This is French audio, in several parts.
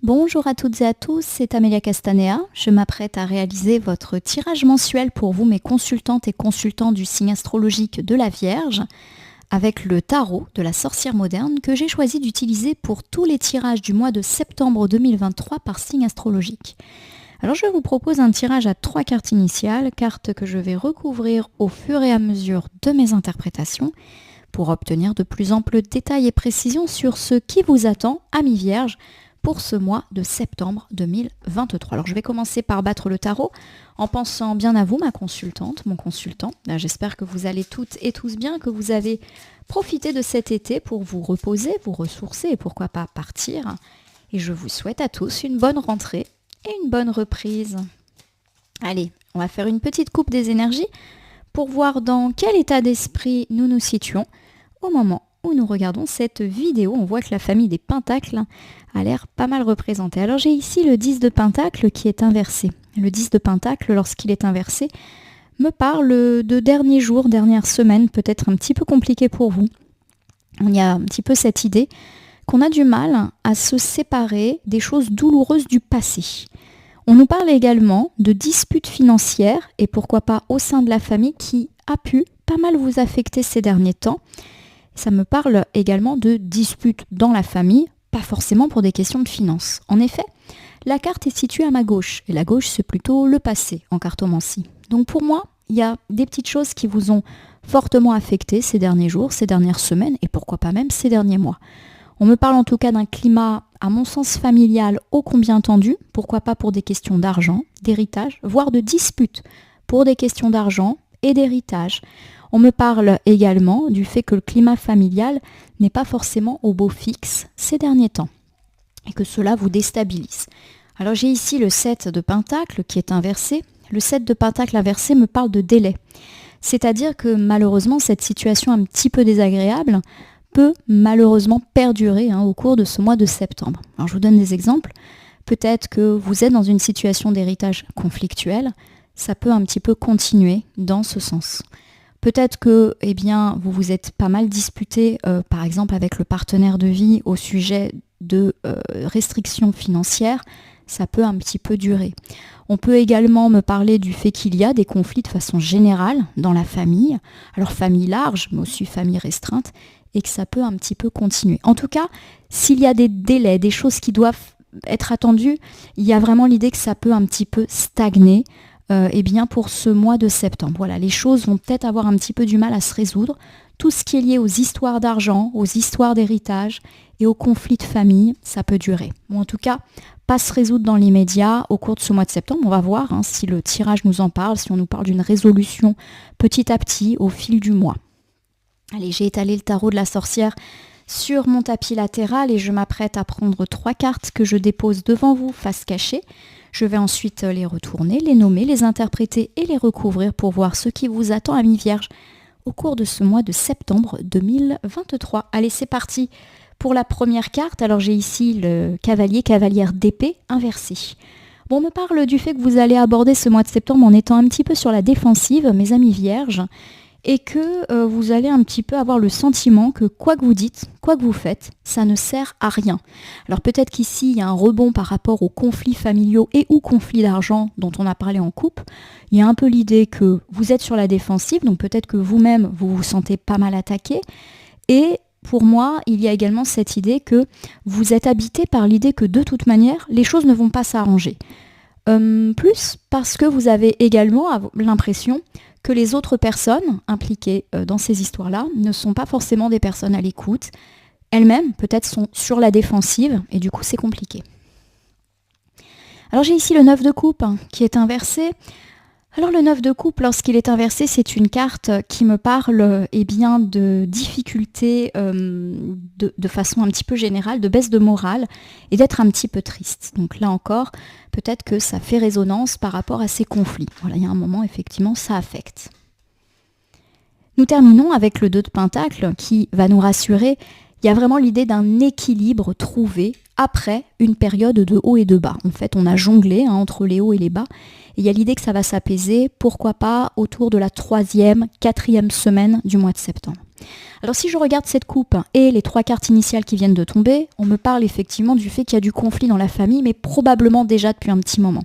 Bonjour à toutes et à tous, c'est Amélia Castanea. Je m'apprête à réaliser votre tirage mensuel pour vous, mes consultantes et consultants du signe astrologique de la Vierge, avec le tarot de la sorcière moderne que j'ai choisi d'utiliser pour tous les tirages du mois de septembre 2023 par signe astrologique. Alors je vous propose un tirage à 3 cartes initiales, cartes que je vais recouvrir au fur et à mesure de mes interprétations, pour obtenir de plus amples détails et précisions sur ce qui vous attend, amis vierges, pour ce mois de septembre 2023. Alors je vais commencer par battre le tarot en pensant bien à vous, ma consultante, mon consultant. J'espère que vous allez toutes et tous bien, que vous avez profité de cet été pour vous reposer, vous ressourcer et pourquoi pas partir. Et je vous souhaite à tous une bonne rentrée et une bonne reprise. Allez, on va faire une petite coupe des énergies pour voir dans quel état d'esprit nous nous situons au moment où nous regardons cette vidéo. On voit que la famille des Pentacles a l'air pas mal représentée. Alors j'ai ici le 10 de Pentacle qui est inversé. Le 10 de Pentacle, lorsqu'il est inversé, me parle de derniers jours, dernières semaines, peut-être un petit peu compliqué pour vous. Il y a un petit peu cette idée qu'on a du mal à se séparer des choses douloureuses du passé. On nous parle également de disputes financières et pourquoi pas au sein de la famille qui a pu pas mal vous affecter ces derniers temps. Ça me parle également de disputes dans la famille, pas forcément pour des questions de finances. En effet, la carte est située à ma gauche, et la gauche c'est plutôt le passé en cartomancie. Donc pour moi, il y a des petites choses qui vous ont fortement affecté ces derniers jours, ces dernières semaines, et pourquoi pas même ces derniers mois. On me parle en tout cas d'un climat, à mon sens familial, ô combien tendu, pourquoi pas pour des questions d'argent, d'héritage, voire de disputes pour des questions d'argent et d'héritage. On me parle également du fait que le climat familial n'est pas forcément au beau fixe ces derniers temps et que cela vous déstabilise. Alors j'ai ici le 7 de Pentacle qui est inversé. Le 7 de Pentacle inversé me parle de délai. C'est-à-dire que malheureusement cette situation un petit peu désagréable peut malheureusement perdurer au cours de ce mois de septembre. Alors je vous donne des exemples. Peut-être que vous êtes dans une situation d'héritage conflictuel. Ça peut un petit peu continuer dans ce sens. Peut-être que vous vous êtes pas mal disputé, par exemple avec le partenaire de vie au sujet de restrictions financières, ça peut un petit peu durer. On peut également me parler du fait qu'il y a des conflits de façon générale dans la famille, alors famille large, mais aussi famille restreinte, et que ça peut un petit peu continuer. En tout cas, s'il y a des délais, des choses qui doivent être attendues, il y a vraiment l'idée que ça peut un petit peu stagner, pour ce mois de septembre. Voilà, les choses vont peut-être avoir un petit peu du mal à se résoudre. Tout ce qui est lié aux histoires d'argent, aux histoires d'héritage et aux conflits de famille, ça peut durer. Ou en tout cas, pas se résoudre dans l'immédiat au cours de ce mois de septembre. On va voir si le tirage nous en parle, si on nous parle d'une résolution petit à petit au fil du mois. Allez, j'ai étalé le tarot de la sorcière sur mon tapis latéral et je m'apprête à prendre 3 cartes que je dépose devant vous face cachée. Je vais ensuite les retourner, les nommer, les interpréter et les recouvrir pour voir ce qui vous attend, amis vierges, au cours de ce mois de septembre 2023. Allez, c'est parti pour la première carte. Alors j'ai ici le cavalière d'épée inversé. Bon, on me parle du fait que vous allez aborder ce mois de septembre en étant un petit peu sur la défensive, mes amis vierges, et que vous allez un petit peu avoir le sentiment que quoi que vous dites, quoi que vous faites, ça ne sert à rien. Alors peut-être qu'ici, il y a un rebond par rapport aux conflits familiaux et ou conflits d'argent dont on a parlé en couple. Il y a un peu l'idée que vous êtes sur la défensive, donc peut-être que vous-même, vous vous sentez pas mal attaqué. Et pour moi, il y a également cette idée que vous êtes habité par l'idée que de toute manière, les choses ne vont pas s'arranger. Plus parce que vous avez également l'impression que les autres personnes impliquées dans ces histoires-là ne sont pas forcément des personnes à l'écoute. Elles-mêmes, peut-être, sont sur la défensive et du coup, c'est compliqué. Alors, j'ai ici le 9 de coupe qui est inversé. Alors, le 9 de coupe, lorsqu'il est inversé, c'est une carte qui me parle de difficultés de façon un petit peu générale, de baisse de morale et d'être un petit peu triste. Donc là encore, peut-être que ça fait résonance par rapport à ces conflits. Voilà, il y a un moment, effectivement, ça affecte. Nous terminons avec le 2 de Pentacle qui va nous rassurer. Il y a vraiment l'idée d'un équilibre trouvé après une période de haut et de bas. En fait, on a jonglé entre les hauts et les bas. Et il y a l'idée que ça va s'apaiser, pourquoi pas, autour de la 3e, 4e semaine du mois de septembre. Alors si je regarde cette coupe et les 3 cartes initiales qui viennent de tomber, on me parle effectivement du fait qu'il y a du conflit dans la famille, mais probablement déjà depuis un petit moment.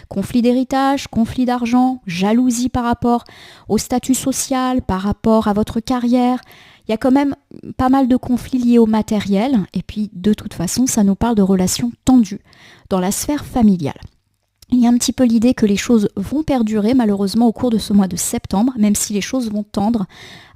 Conflit d'héritage, conflit d'argent, jalousie par rapport au statut social, par rapport à votre carrière. Il y a quand même pas mal de conflits liés au matériel, et puis de toute façon, ça nous parle de relations tendues dans la sphère familiale. Il y a un petit peu l'idée que les choses vont perdurer malheureusement au cours de ce mois de septembre, même si les choses vont tendre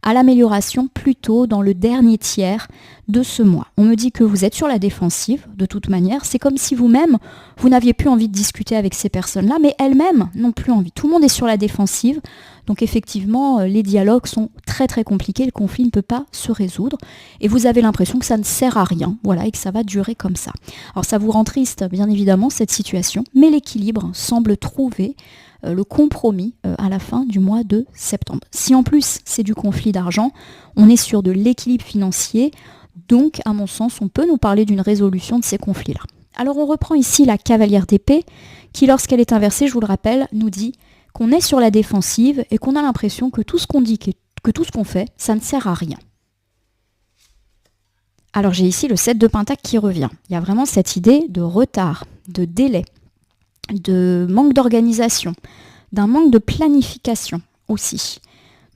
à l'amélioration plutôt dans le dernier tiers de ce mois. On me dit que vous êtes sur la défensive, de toute manière. C'est comme si vous-même, vous n'aviez plus envie de discuter avec ces personnes-là, mais elles-mêmes n'ont plus envie. Tout le monde est sur la défensive. Donc effectivement, les dialogues sont très très compliqués, le conflit ne peut pas se résoudre. Et vous avez l'impression que ça ne sert à rien, voilà, et que ça va durer comme ça. Alors ça vous rend triste, bien évidemment, cette situation, mais l'équilibre semble trouver le compromis à la fin du mois de septembre. Si en plus c'est du conflit d'argent, on est sur de l'équilibre financier, donc à mon sens on peut nous parler d'une résolution de ces conflits-là. Alors on reprend ici la cavalière d'épée qui lorsqu'elle est inversée, je vous le rappelle, nous dit qu'on est sur la défensive et qu'on a l'impression que tout ce qu'on dit, que tout ce qu'on fait, ça ne sert à rien. Alors j'ai ici le 7 de Pentacle qui revient. Il y a vraiment cette idée de retard, de délai, de manque d'organisation, d'un manque de planification aussi.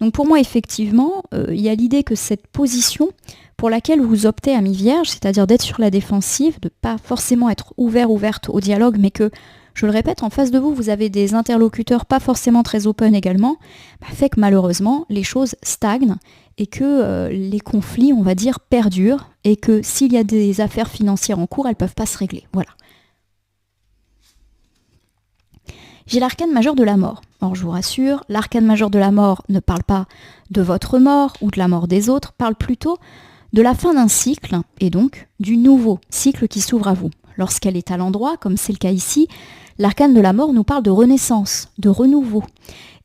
Donc pour moi, effectivement, il y a l'idée que cette position pour laquelle vous optez à mi-vierge, c'est-à-dire d'être sur la défensive, de ne pas forcément être ouverte au dialogue, mais que, je le répète, en face de vous, vous avez des interlocuteurs pas forcément très open également, fait que malheureusement, les choses stagnent et que les conflits, on va dire, perdurent et que s'il y a des affaires financières en cours, elles ne peuvent pas se régler. Voilà. J'ai l'arcane majeur de la mort. Alors je vous rassure, l'arcane majeur de la mort ne parle pas de votre mort ou de la mort des autres, parle plutôt de la fin d'un cycle et donc du nouveau cycle qui s'ouvre à vous. Lorsqu'elle est à l'endroit, comme c'est le cas ici, l'arcane de la mort nous parle de renaissance, de renouveau.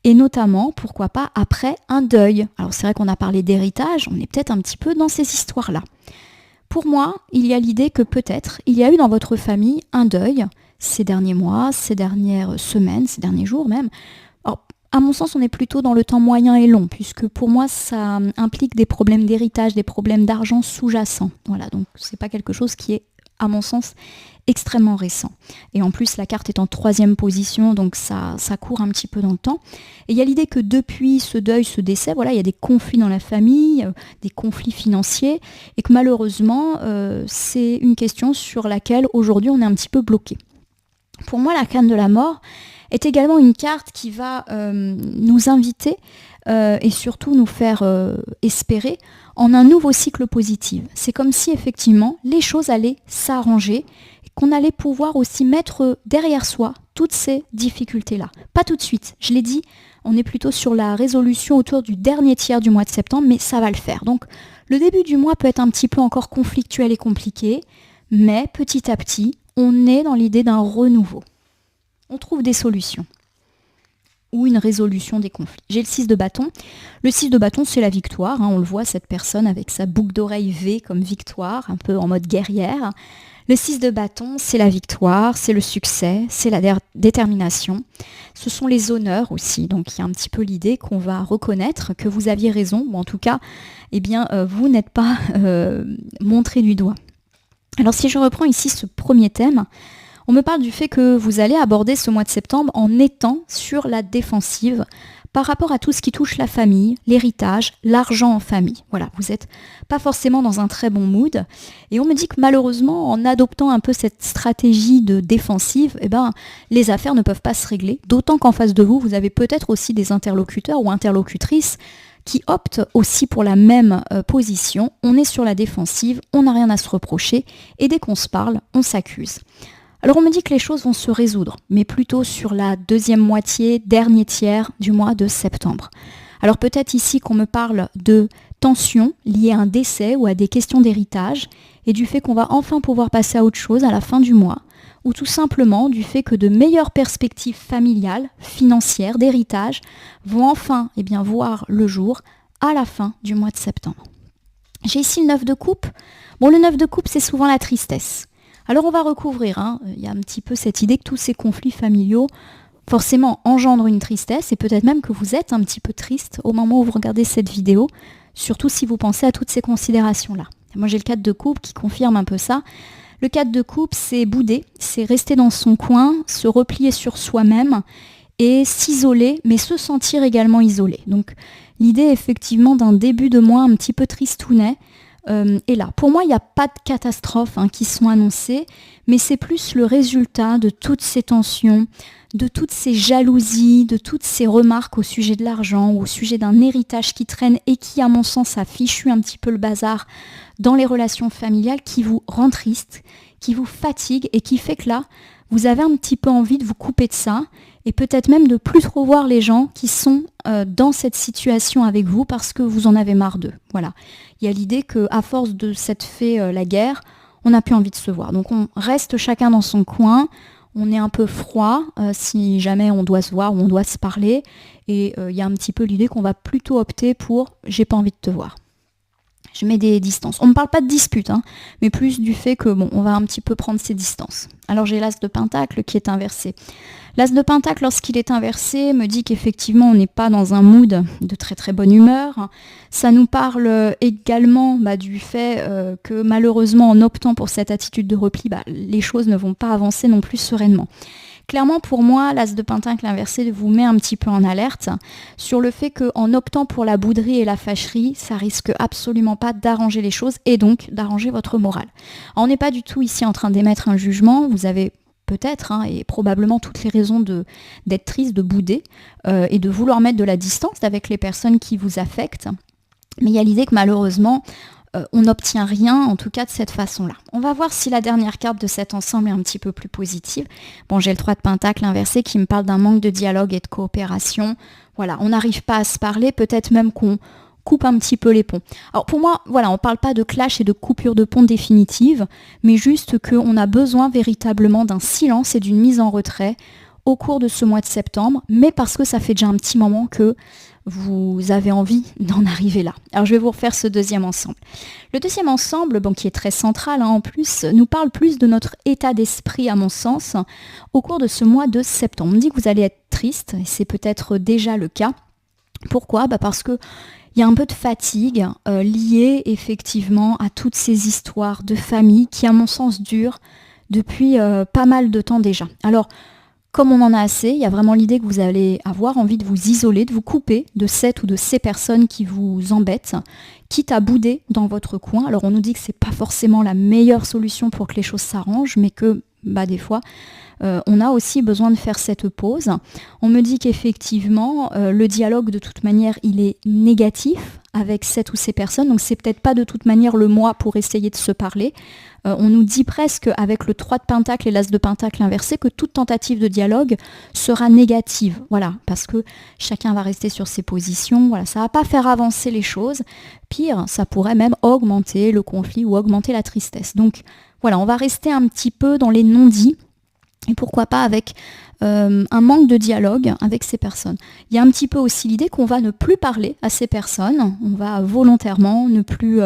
Et notamment, pourquoi pas, après un deuil. Alors c'est vrai qu'on a parlé d'héritage, on est peut-être un petit peu dans ces histoires-là. Pour moi, il y a l'idée que peut-être il y a eu dans votre famille un deuil ces derniers mois, ces dernières semaines, ces derniers jours même. Alors, à mon sens, on est plutôt dans le temps moyen et long, puisque pour moi, ça implique des problèmes d'héritage, des problèmes d'argent sous-jacents. Voilà, donc c'est pas quelque chose qui est, à mon sens, extrêmement récent. Et en plus, la carte est en 3e position, donc ça court un petit peu dans le temps. Et il y a l'idée que depuis ce deuil, ce décès, voilà, il y a des conflits dans la famille, des conflits financiers, et que malheureusement, c'est une question sur laquelle aujourd'hui on est un petit peu bloqué. Pour moi, l'arcane de la mort est également une carte qui va nous inviter et surtout nous faire espérer en un nouveau cycle positif. C'est comme si effectivement les choses allaient s'arranger et qu'on allait pouvoir aussi mettre derrière soi toutes ces difficultés-là. Pas tout de suite, je l'ai dit, on est plutôt sur la résolution autour du dernier tiers du mois de septembre, mais ça va le faire. Donc le début du mois peut être un petit peu encore conflictuel et compliqué, mais petit à petit, on est dans l'idée d'un renouveau. On trouve des solutions ou une résolution des conflits. J'ai le 6 de bâton. Le 6 de bâton, c'est la victoire. On le voit, cette personne avec sa boucle d'oreille V comme victoire, un peu en mode guerrière. Le 6 de bâton, c'est la victoire, c'est le succès, c'est la détermination. Ce sont les honneurs aussi. Donc il y a un petit peu l'idée qu'on va reconnaître que vous aviez raison, ou en tout cas, vous n'êtes pas montré du doigt. Alors si je reprends ici ce premier thème, on me parle du fait que vous allez aborder ce mois de septembre en étant sur la défensive par rapport à tout ce qui touche la famille, l'héritage, l'argent en famille. Voilà, vous n'êtes pas forcément dans un très bon mood. Et on me dit que malheureusement, en adoptant un peu cette stratégie de défensive, les affaires ne peuvent pas se régler. D'autant qu'en face de vous, vous avez peut-être aussi des interlocuteurs ou interlocutrices qui optent aussi pour la même position. On est sur la défensive, on n'a rien à se reprocher, et dès qu'on se parle, on s'accuse. Alors on me dit que les choses vont se résoudre, mais plutôt sur la deuxième moitié, dernier tiers du mois de septembre. Alors peut-être ici qu'on me parle de tensions liées à un décès ou à des questions d'héritage, et du fait qu'on va enfin pouvoir passer à autre chose à la fin du mois, ou tout simplement du fait que de meilleures perspectives familiales, financières, d'héritage vont enfin voir le jour à la fin du mois de septembre. J'ai ici le 9 de coupe. Bon, le 9 de coupe, c'est souvent la tristesse. Alors on va recouvrir, il y a un petit peu cette idée que tous ces conflits familiaux forcément engendrent une tristesse et peut-être même que vous êtes un petit peu triste au moment où vous regardez cette vidéo surtout si vous pensez à toutes ces considérations-là. Moi, j'ai le 4 de coupe qui confirme un peu ça. Le 4 de coupe, c'est bouder, c'est rester dans son coin, se replier sur soi-même et s'isoler, mais se sentir également isolé. Donc, l'idée, effectivement, d'un début de mois un petit peu tristounet est là. Pour moi, il n'y a pas de catastrophes qui sont annoncées, mais c'est plus le résultat de toutes ces tensions, de toutes ces jalousies, de toutes ces remarques au sujet de l'argent ou au sujet d'un héritage qui traîne et qui, à mon sens, a fichu un petit peu le bazar dans les relations familiales, qui vous rend triste, qui vous fatigue et qui fait que là, vous avez un petit peu envie de vous couper de ça et peut-être même de plus trop voir les gens qui sont dans cette situation avec vous parce que vous en avez marre d'eux. Voilà. Il y a l'idée qu'à force de s'être fait la guerre, on n'a plus envie de se voir. Donc on reste chacun dans son coin, on est un peu froid si jamais on doit se voir ou on doit se parler. Et il y a un petit peu l'idée qu'on va plutôt opter pour « j'ai pas envie de te voir ». Je mets des distances. On ne parle pas de dispute, mais plus du fait que on va un petit peu prendre ses distances. Alors j'ai l'as de pentacle qui est inversé. L'as de pentacle, lorsqu'il est inversé, me dit qu'effectivement on n'est pas dans un mood de très très bonne humeur. Ça nous parle également du fait que malheureusement en optant pour cette attitude de repli, les choses ne vont pas avancer non plus sereinement. Clairement, pour moi, l'as de pentacle inversé vous met un petit peu en alerte sur le fait qu'en optant pour la bouderie et la fâcherie, ça risque absolument pas d'arranger les choses et donc d'arranger votre morale. Alors, on n'est pas du tout ici en train d'émettre un jugement, vous avez peut-être et probablement toutes les raisons d'être triste, de bouder et de vouloir mettre de la distance avec les personnes qui vous affectent. Mais il y a l'idée que malheureusement, on n'obtient rien, en tout cas de cette façon-là. On va voir si la dernière carte de cet ensemble est un petit peu plus positive. Bon, j'ai le 3 de pentacle inversé qui me parle d'un manque de dialogue et de coopération. Voilà, on n'arrive pas à se parler, peut-être même qu'on coupe un petit peu les ponts. Alors pour moi, voilà, on ne parle pas de clash et de coupure de pont définitive, mais juste qu'on a besoin véritablement d'un silence et d'une mise en retrait au cours de ce mois de septembre, mais parce que ça fait déjà un petit moment que vous avez envie d'en arriver là. Alors je vais vous refaire ce deuxième ensemble. Le deuxième ensemble, qui est très central en plus, nous parle plus de notre état d'esprit à mon sens au cours de ce mois de septembre. On me dit que vous allez être triste, et c'est peut-être déjà le cas. Pourquoi ? Parce que il y a un peu de fatigue liée effectivement à toutes ces histoires de famille qui à mon sens durent depuis pas mal de temps déjà. Alors comme on en a assez, il y a vraiment l'idée que vous allez avoir envie de vous isoler, de vous couper de cette ou de ces personnes qui vous embêtent, quitte à bouder dans votre coin. Alors on nous dit que c'est pas forcément la meilleure solution pour que les choses s'arrangent, mais que des fois, on a aussi besoin de faire cette pause. On me dit qu'effectivement, le dialogue de toute manière, il est négatif avec cette ou ces personnes, donc c'est peut-être pas de toute manière le mois pour essayer de se parler. On nous dit presque avec le 3 de pentacle et l'as de pentacle inversé que toute tentative de dialogue sera négative. Voilà, parce que chacun va rester sur ses positions. Voilà, ça va pas faire avancer les choses. Pire, ça pourrait même augmenter le conflit ou augmenter la tristesse. Donc voilà, on va rester un petit peu dans les non-dits. Et pourquoi pas avec un manque de dialogue avec ces personnes. Il y a un petit peu aussi l'idée qu'on va ne plus parler à ces personnes, on va volontairement ne plus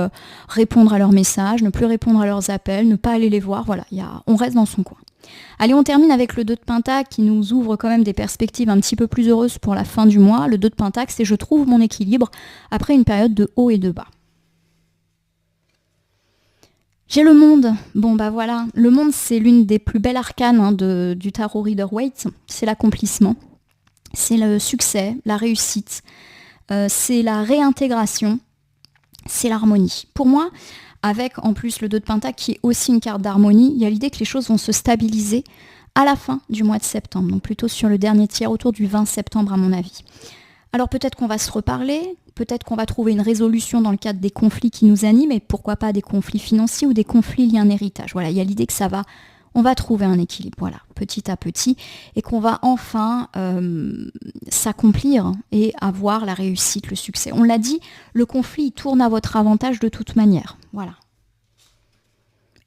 répondre à leurs messages, ne plus répondre à leurs appels, ne pas aller les voir, voilà, on reste dans son coin. Allez, on termine avec le 2 de pentacle qui nous ouvre quand même des perspectives un petit peu plus heureuses pour la fin du mois. Le 2 de pentacle, c'est « je trouve mon équilibre » après une période de haut et de bas. J'ai le monde. Voilà. Le monde, c'est l'une des plus belles arcanes du tarot Rider-Waite. C'est l'accomplissement. C'est le succès, la réussite. C'est la réintégration. C'est l'harmonie. Pour moi, avec en plus le 2 de pentacle qui est aussi une carte d'harmonie, il y a l'idée que les choses vont se stabiliser à la fin du mois de septembre. Donc plutôt sur le dernier tiers, autour du 20 septembre à mon avis. Alors peut-être qu'on va se reparler, peut-être qu'on va trouver une résolution dans le cadre des conflits qui nous animent, et pourquoi pas des conflits financiers ou des conflits liés à un héritage. Voilà, il y a l'idée que on va trouver un équilibre, voilà, petit à petit, et qu'on va enfin s'accomplir et avoir la réussite, le succès. On l'a dit, le conflit il tourne à votre avantage de toute manière, voilà.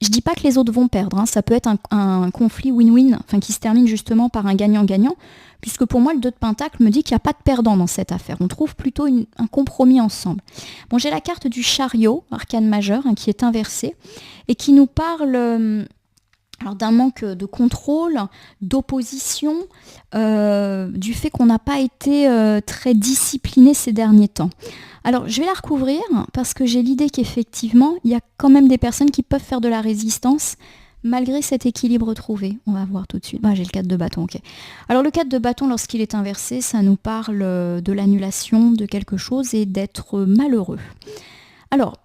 Je dis pas que les autres vont perdre, ça peut être un conflit win-win, qui se termine justement par un gagnant-gagnant, puisque pour moi le 2 de pentacle me dit qu'il n'y a pas de perdant dans cette affaire. On trouve plutôt un compromis ensemble. Bon, j'ai la carte du chariot, arcane majeur, qui est inversée, et qui nous parle Alors d'un manque de contrôle, d'opposition, du fait qu'on n'a pas été très discipliné ces derniers temps. Alors je vais la recouvrir parce que j'ai l'idée qu'effectivement, il y a quand même des personnes qui peuvent faire de la résistance malgré cet équilibre trouvé. On va voir tout de suite. J'ai le 4 de bâton, ok. Alors le 4 de bâton, lorsqu'il est inversé, ça nous parle de l'annulation de quelque chose et d'être malheureux. Alors,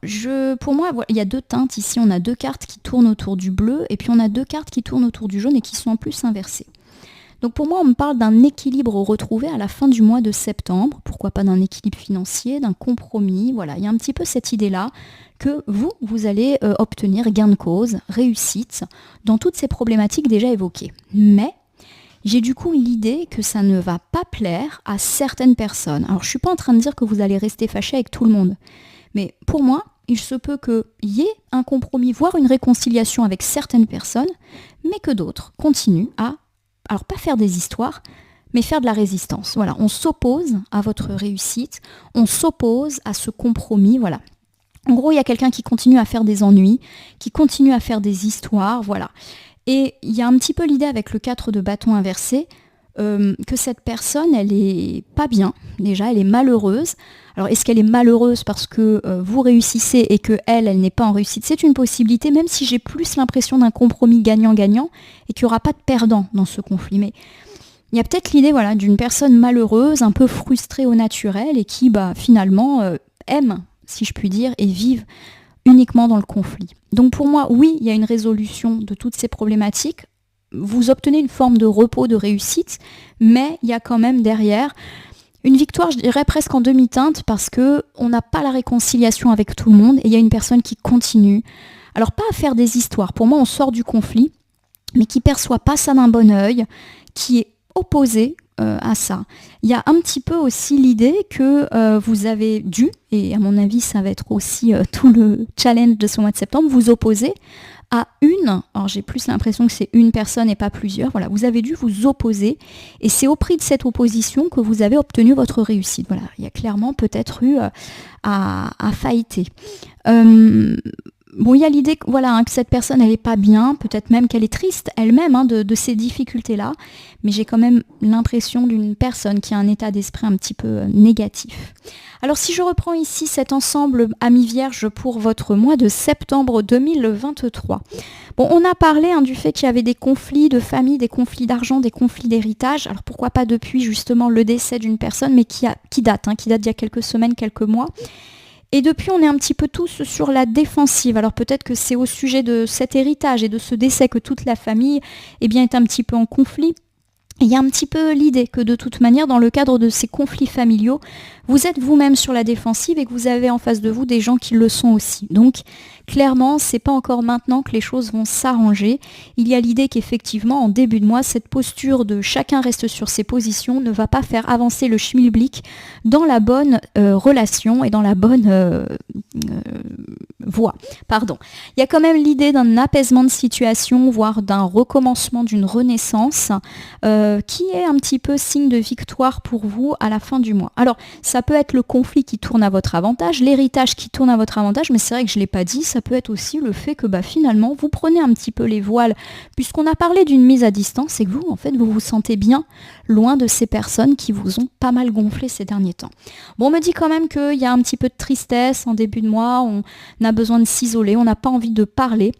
pour moi, il y a 2 teintes ici. On a 2 cartes qui tournent autour du bleu et puis on a 2 cartes qui tournent autour du jaune et qui sont en plus inversées. Donc pour moi, on me parle d'un équilibre retrouvé à la fin du mois de septembre. Pourquoi pas d'un équilibre financier, d'un compromis. Voilà, il y a un petit peu cette idée-là que vous allez obtenir gain de cause, réussite dans toutes ces problématiques déjà évoquées. Mais j'ai du coup l'idée que ça ne va pas plaire à certaines personnes. Alors je ne suis pas en train de dire que vous allez rester fâché avec tout le monde. Mais pour moi, il se peut qu'il y ait un compromis, voire une réconciliation avec certaines personnes, mais que d'autres continuent à, alors pas faire des histoires, mais faire de la résistance. Voilà, on s'oppose à votre réussite, on s'oppose à ce compromis, voilà. En gros, il y a quelqu'un qui continue à faire des ennuis, qui continue à faire des histoires, voilà. Et il y a un petit peu l'idée avec le 4 de bâton inversé, que cette personne, elle est pas bien, déjà, elle est malheureuse. Alors, est-ce qu'elle est malheureuse parce que vous réussissez et que elle n'est pas en réussite? C'est une possibilité, même si j'ai plus l'impression d'un compromis gagnant-gagnant et qu'il n'y aura pas de perdant dans ce conflit. Mais il y a peut-être l'idée d'une personne malheureuse, un peu frustrée au naturel et qui, finalement, aime, si je puis dire, et vive uniquement dans le conflit. Donc pour moi, oui, il y a une résolution de toutes ces problématiques. Vous obtenez une forme de repos, de réussite, mais il y a quand même derrière une victoire, je dirais presque en demi-teinte, parce qu'on n'a pas la réconciliation avec tout le monde et il y a une personne qui continue. Alors pas à faire des histoires, pour moi on sort du conflit, mais qui ne perçoit pas ça d'un bon œil, qui est opposé à ça. Il y a un petit peu aussi l'idée que vous avez dû, et à mon avis ça va être aussi tout le challenge de ce mois de septembre, vous opposer à alors j'ai plus l'impression que c'est une personne et pas plusieurs, voilà, vous avez dû vous opposer et c'est au prix de cette opposition que vous avez obtenu votre réussite. Voilà, il y a clairement peut-être eu à failliter. Il y a l'idée que cette personne, elle n'est pas bien, peut-être même qu'elle est triste elle-même de ces difficultés-là, mais j'ai quand même l'impression d'une personne qui a un état d'esprit un petit peu négatif. Alors si je reprends ici cet ensemble amis vierges pour votre mois de septembre 2023, on a parlé du fait qu'il y avait des conflits de famille, des conflits d'argent, des conflits d'héritage, alors pourquoi pas depuis justement le décès d'une personne, mais qui date d'il y a quelques semaines, quelques mois. Et depuis, on est un petit peu tous sur la défensive. Alors peut-être que c'est au sujet de cet héritage et de ce décès que toute la famille est un petit peu en conflit. Il y a un petit peu l'idée que de toute manière, dans le cadre de ces conflits familiaux, vous êtes vous-même sur la défensive et que vous avez en face de vous des gens qui le sont aussi. Donc, clairement, c'est pas encore maintenant que les choses vont s'arranger. Il y a l'idée qu'effectivement, en début de mois, cette posture de chacun reste sur ses positions ne va pas faire avancer le schmilblick dans la bonne relation et dans la bonne voie. Pardon. Il y a quand même l'idée d'un apaisement de situation, voire d'un recommencement, d'une renaissance, qui est un petit peu signe de victoire pour vous à la fin du mois. Alors, ça peut être le conflit qui tourne à votre avantage, l'héritage qui tourne à votre avantage, mais c'est vrai que je ne l'ai pas dit, ça peut être aussi le fait que finalement, vous prenez un petit peu les voiles, puisqu'on a parlé d'une mise à distance et que vous, en fait, vous vous sentez bien loin de ces personnes qui vous ont pas mal gonflé ces derniers temps. On me dit quand même qu'il y a un petit peu de tristesse en début de mois, on a besoin de s'isoler, on n'a pas envie de parler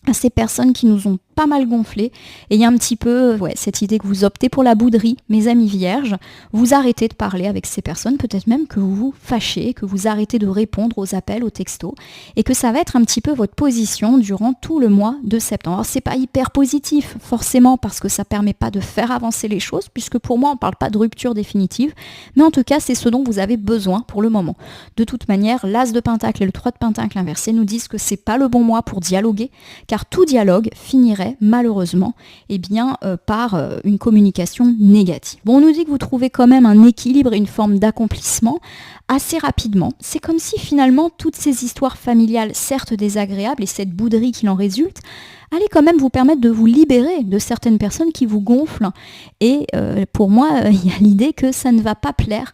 à ces personnes qui nous ont pas mal gonflé. Et il y a un petit peu cette idée que vous optez pour la bouderie, mes amis vierges, vous arrêtez de parler avec ces personnes, peut-être même que vous vous fâchez, que vous arrêtez de répondre aux appels, aux textos, et que ça va être un petit peu votre position durant tout le mois de septembre. Alors c'est pas hyper positif, forcément, parce que ça permet pas de faire avancer les choses, puisque pour moi on parle pas de rupture définitive, mais en tout cas c'est ce dont vous avez besoin pour le moment. De toute manière, l'As de Pentacle et le 3 de Pentacle inversé nous disent que c'est pas le bon mois pour dialoguer, car tout dialogue finirait malheureusement par une communication négative. On nous dit que vous trouvez quand même un équilibre et une forme d'accomplissement assez rapidement. C'est comme si finalement toutes ces histoires familiales, certes désagréables, et cette bouderie qui en résulte, allez quand même vous permettre de vous libérer de certaines personnes qui vous gonflent. Et pour moi, il y a l'idée que ça ne va pas plaire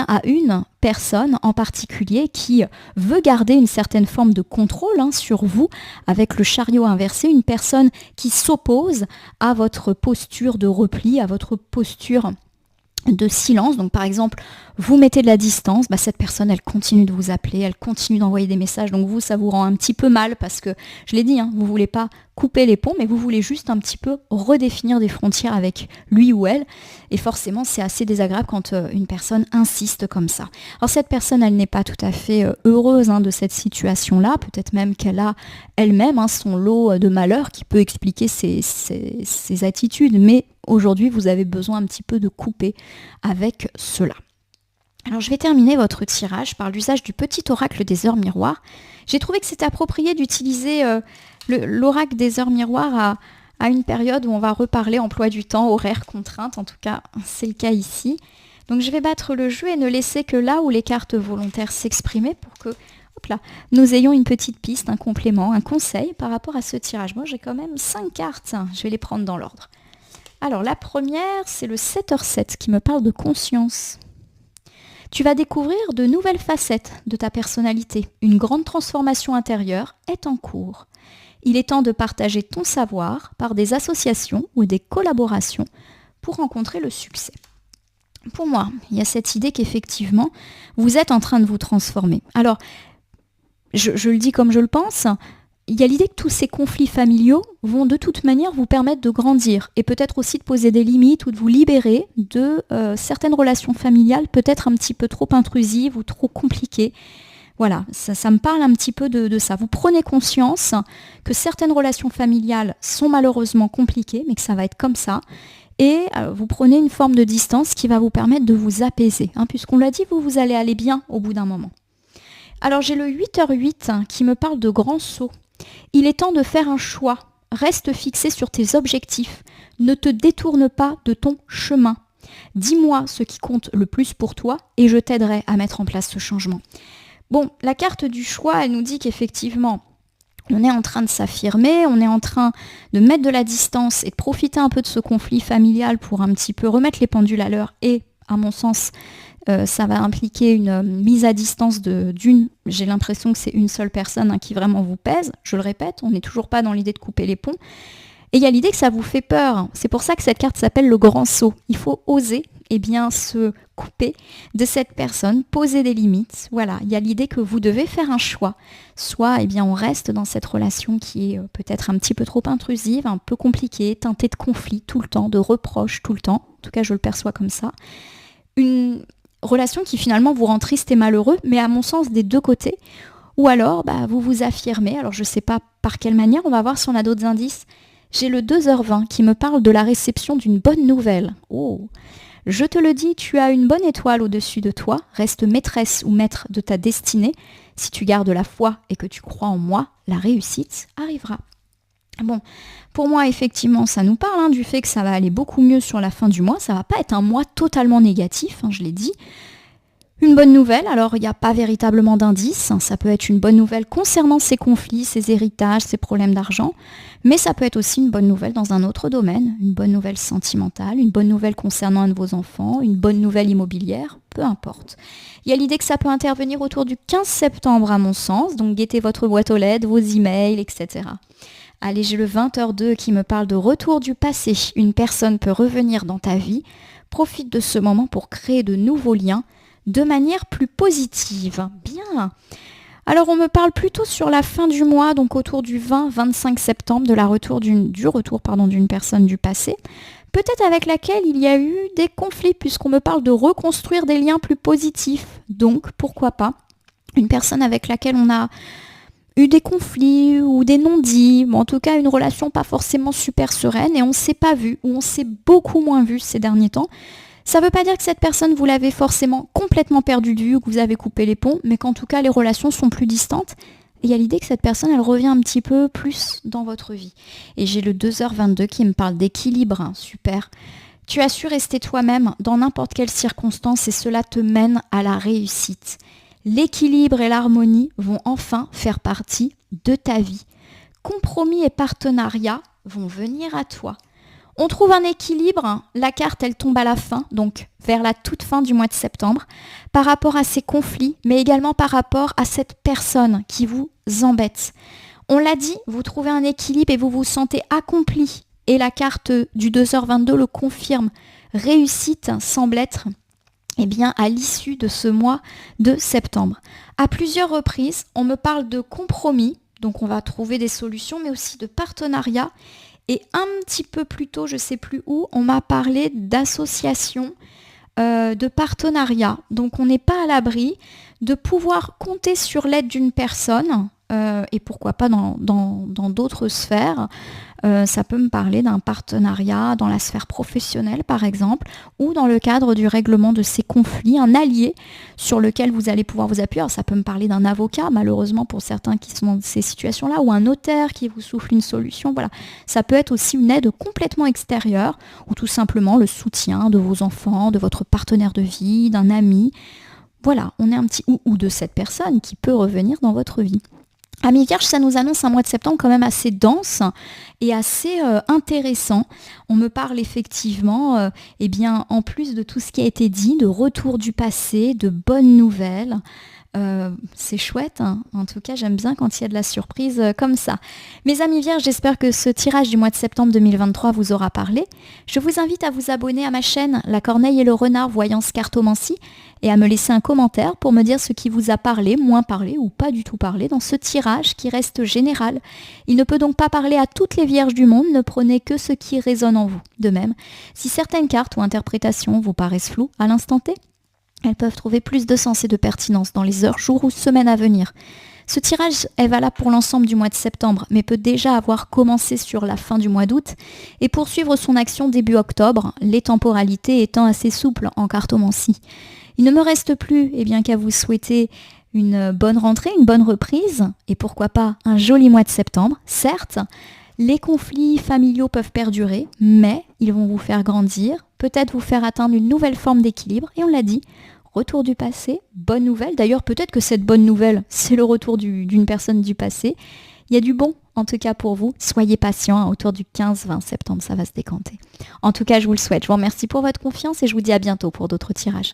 à une personne en particulier qui veut garder une certaine forme de contrôle sur vous, avec le chariot inversé, une personne qui s'oppose à votre posture de repli, à votre posture de silence. Donc par exemple, vous mettez de la distance, cette personne elle continue de vous appeler, elle continue d'envoyer des messages, donc vous ça vous rend un petit peu mal parce que, je l'ai dit, vous voulez pas couper les ponts, mais vous voulez juste un petit peu redéfinir des frontières avec lui ou elle, et forcément c'est assez désagréable quand une personne insiste comme ça. Alors cette personne elle n'est pas tout à fait heureuse de cette situation-là, peut-être même qu'elle a elle-même son lot de malheur qui peut expliquer ses attitudes, mais aujourd'hui vous avez besoin un petit peu de couper avec cela. Alors je vais terminer votre tirage par l'usage du petit oracle des heures miroirs. J'ai trouvé que c'était approprié d'utiliser l'oracle des heures miroirs à une période où on va reparler emploi du temps, horaire, contrainte. En tout cas, c'est le cas ici. Donc je vais battre le jeu et ne laisser que là où les cartes volontaires s'exprimer pour que nous ayons une petite piste, un complément, un conseil par rapport à ce tirage. Moi j'ai quand même 5 cartes, je vais les prendre dans l'ordre. Alors la première, c'est le 7h7 qui me parle de conscience. Tu vas découvrir de nouvelles facettes de ta personnalité. Une grande transformation intérieure est en cours. Il est temps de partager ton savoir par des associations ou des collaborations pour rencontrer le succès. Pour moi, il y a cette idée qu'effectivement, vous êtes en train de vous transformer. Alors, je le dis comme je le pense, il y a l'idée que tous ces conflits familiaux vont de toute manière vous permettre de grandir et peut-être aussi de poser des limites ou de vous libérer de certaines relations familiales peut-être un petit peu trop intrusives ou trop compliquées. Voilà, ça me parle un petit peu de ça. Vous prenez conscience que certaines relations familiales sont malheureusement compliquées, mais que ça va être comme ça. Et vous prenez une forme de distance qui va vous permettre de vous apaiser. Puisqu'on l'a dit, vous allez aller bien au bout d'un moment. Alors j'ai le 8h8 qui me parle de grand saut. Il est temps de faire un choix. Reste fixé sur tes objectifs. Ne te détourne pas de ton chemin. Dis-moi ce qui compte le plus pour toi et je t'aiderai à mettre en place ce changement. Bon, la carte du choix, elle nous dit qu'effectivement, on est en train de s'affirmer, on est en train de mettre de la distance et de profiter un peu de ce conflit familial pour un petit peu remettre les pendules à l'heure et, à mon sens, ça va impliquer une mise à distance j'ai l'impression que c'est une seule personne qui vraiment vous pèse. Je le répète, on n'est toujours pas dans l'idée de couper les ponts. Et il y a l'idée que ça vous fait peur. C'est pour ça que cette carte s'appelle le grand saut. Il faut oser se couper de cette personne, poser des limites. Voilà, il y a l'idée que vous devez faire un choix. Soit on reste dans cette relation qui est peut-être un petit peu trop intrusive, un peu compliquée, teintée de conflits tout le temps, de reproches tout le temps. En tout cas, je le perçois comme ça. Une relation qui finalement vous rend triste et malheureux, mais à mon sens des deux côtés. Ou alors, vous vous affirmez. Alors je ne sais pas par quelle manière, on va voir si on a d'autres indices. J'ai le 2h20 qui me parle de la réception d'une bonne nouvelle. Oh, je te le dis, tu as une bonne étoile au-dessus de toi. Reste maîtresse ou maître de ta destinée. Si tu gardes la foi et que tu crois en moi, la réussite arrivera. Bon, pour moi, effectivement, ça nous parle du fait que ça va aller beaucoup mieux sur la fin du mois. Ça va pas être un mois totalement négatif, je l'ai dit. Une bonne nouvelle, alors il n'y a pas véritablement d'indice. Ça peut être une bonne nouvelle concernant ces conflits, ces héritages, ces problèmes d'argent. Mais ça peut être aussi une bonne nouvelle dans un autre domaine. Une bonne nouvelle sentimentale, une bonne nouvelle concernant un de vos enfants, une bonne nouvelle immobilière, peu importe. Il y a l'idée que ça peut intervenir autour du 15 septembre à mon sens. Donc guettez votre boîte aux lettres, vos emails, etc. Allez, j'ai le 20h02 qui me parle de retour du passé. Une personne peut revenir dans ta vie. Profite de ce moment pour créer de nouveaux liens de manière plus positive. Bien. Alors, on me parle plutôt sur la fin du mois, donc autour du 20-25 septembre, du retour d'une personne du passé. Peut-être avec laquelle il y a eu des conflits, puisqu'on me parle de reconstruire des liens plus positifs. Donc, pourquoi pas une personne avec laquelle on a eu des conflits ou des non-dits, en tout cas une relation pas forcément super sereine et on ne s'est pas vu ou on s'est beaucoup moins vu ces derniers temps. Ça ne veut pas dire que cette personne, vous l'avez forcément complètement perdue de vue ou que vous avez coupé les ponts, mais qu'en tout cas les relations sont plus distantes. Et il y a l'idée que cette personne, elle revient un petit peu plus dans votre vie. Et j'ai le 2h22 qui me parle d'équilibre, super. Tu as su rester toi-même dans n'importe quelle circonstance et cela te mène à la réussite. L'équilibre et l'harmonie vont enfin faire partie de ta vie. Compromis et partenariat vont venir à toi. On trouve un équilibre, la carte elle tombe à la fin, donc vers la toute fin du mois de septembre, par rapport à ces conflits, mais également par rapport à cette personne qui vous embête. On l'a dit, vous trouvez un équilibre et vous vous sentez accompli. Et la carte du 2h22 le confirme. Réussite semble être à l'issue de ce mois de septembre. À plusieurs reprises, on me parle de compromis, donc on va trouver des solutions, mais aussi de partenariat. Et un petit peu plus tôt, je ne sais plus où, on m'a parlé d'association, de partenariat. Donc on n'est pas à l'abri de pouvoir compter sur l'aide d'une personne, et pourquoi pas dans d'autres sphères. Ça peut me parler d'un partenariat dans la sphère professionnelle par exemple, ou dans le cadre du règlement de ces conflits, un allié sur lequel vous allez pouvoir vous appuyer. Alors, ça peut me parler d'un avocat, malheureusement pour certains qui sont dans ces situations-là, ou un notaire qui vous souffle une solution. Voilà. Ça peut être aussi une aide complètement extérieure, ou tout simplement le soutien de vos enfants, de votre partenaire de vie, d'un ami. Voilà, on est un petit ou de cette personne qui peut revenir dans votre vie. Amis Vierge, ça nous annonce un mois de septembre quand même assez dense et assez intéressant. On me parle effectivement, en plus de tout ce qui a été dit, de retour du passé, de bonnes nouvelles. C'est chouette, hein. En tout cas j'aime bien quand il y a de la surprise comme ça. Mes amis Vierges, j'espère que ce tirage du mois de septembre 2023 vous aura parlé. Je vous invite à vous abonner à ma chaîne La Corneille et le Renard Voyance Cartomancie et à me laisser un commentaire pour me dire ce qui vous a parlé, moins parlé ou pas du tout parlé dans ce tirage qui reste général. Il ne peut donc pas parler à toutes les vierges du monde, ne prenez que ce qui résonne en vous. De même, si certaines cartes ou interprétations vous paraissent floues à l'instant T, elles peuvent trouver plus de sens et de pertinence dans les heures, jours ou semaines à venir. Ce tirage est valable pour l'ensemble du mois de septembre, mais peut déjà avoir commencé sur la fin du mois d'août et poursuivre son action début octobre, les temporalités étant assez souples en cartomancie. Il ne me reste plus qu'à vous souhaiter une bonne rentrée, une bonne reprise, et pourquoi pas un joli mois de septembre. Certes, les conflits familiaux peuvent perdurer, mais ils vont vous faire grandir, peut-être vous faire atteindre une nouvelle forme d'équilibre, et on l'a dit, retour du passé, bonne nouvelle. D'ailleurs, peut-être que cette bonne nouvelle, c'est le retour d'une personne du passé. Il y a du bon, en tout cas pour vous. Soyez patients, autour du 15-20 septembre, ça va se décanter. En tout cas, je vous le souhaite. Je vous remercie pour votre confiance et je vous dis à bientôt pour d'autres tirages.